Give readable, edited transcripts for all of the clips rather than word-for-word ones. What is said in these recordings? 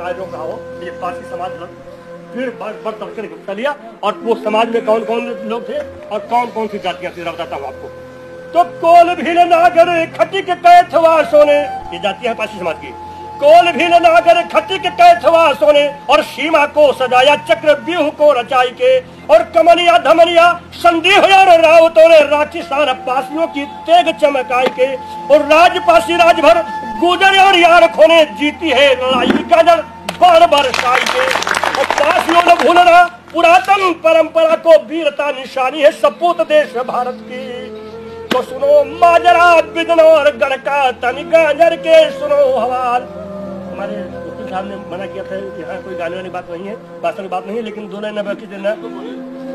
आज रोक रहा हो, ये पारसी समाज फिर बढ़ तड़के हिस्सा लिया। और वो समाज में कौन कौन लोग थे और कौन कौन सी जातियां थी, बताता हूँ आपको। तो कोल भील नागर खटिक कैथवा सोने, ये जाति है पारसी समाज की। कोल भील नागर खटिक कैथवा सोने, और सीमा को सजाया चक्र व्यूह को रचाई के, और कमलिया धमलिया संधि हो रावतों ने राक्षसान पासियों की तेग चमकाई के, और राजपासी राजभर गुजर और यार खोने जीती है लड़ाई गाजर बार बार साई के। और पासियों ने भूलना पुरातन परंपरा को, वीरता निशानी है सपूत देश भारत की। तो सुनो माजरा बिजनौर गढ़ का, तन गाजर के सुनो हवाल। हमारे वकील साहब ने मना किया था, यहाँ कोई गाने वाली बात नहीं है, भाषण की बात नहीं है, लेकिन दो लाइन बाकी देना।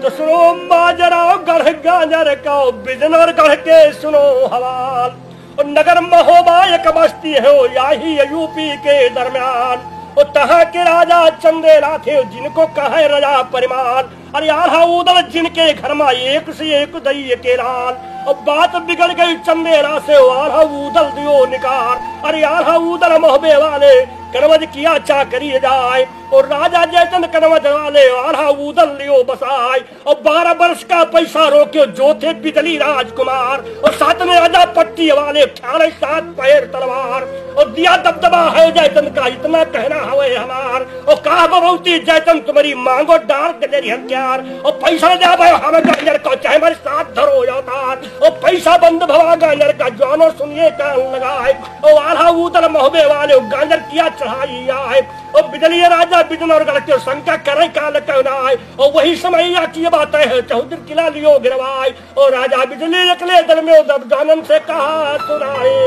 तो सुनो माजरा गढ़ गाजर का, बिजनौर गढ़ के सुनो हवाल। और नगर महोबा एक बस्ती है यही यूपी के दरमियान, और तहाँ के राजा चंदेला थे जिनको कहे राजा परिमाल। अरे आल्हा उदल जिनके घर में एक से एक दई के लाल, और बात बिगड़ गई चंदेला से आल्हा उदल दियो निकार। अरे आल्हा उदल मोहबे वाले कनवज किया चाकरी जाए, और राजा जयचंद कनवज वाले आल्हा उदल लियो बसाए। और 12 वर्ष का पैसा रोक्यो जो थे बिजली राजकुमार, और साथ में राजा पट्टी वाले ख्याल 7 पैर तलवार। और दिया दबदबा है जयचंद का इतना कहना हवे हमार, और कहा बहुती जयचंद तुम्हारी मांगो डाल गजरी हथियार। और पैसा दे हमें गांजर को चाहे हमारे साथ धरो अवतार, और पैसा बंद भवा गांजर का जानो सुनिए कान लगाए। और आल्हा उदल मोहबे वाले गांजर किया चढ़ाई आए, और बिजली राजा बिजनौर गढ़ के शंका करे काल कहनाए। और वही समय की बातें है चौधरी किला लियो गिरवाए, और राजा बिजली अकेले दल में दब जानन से कहा सुनाए।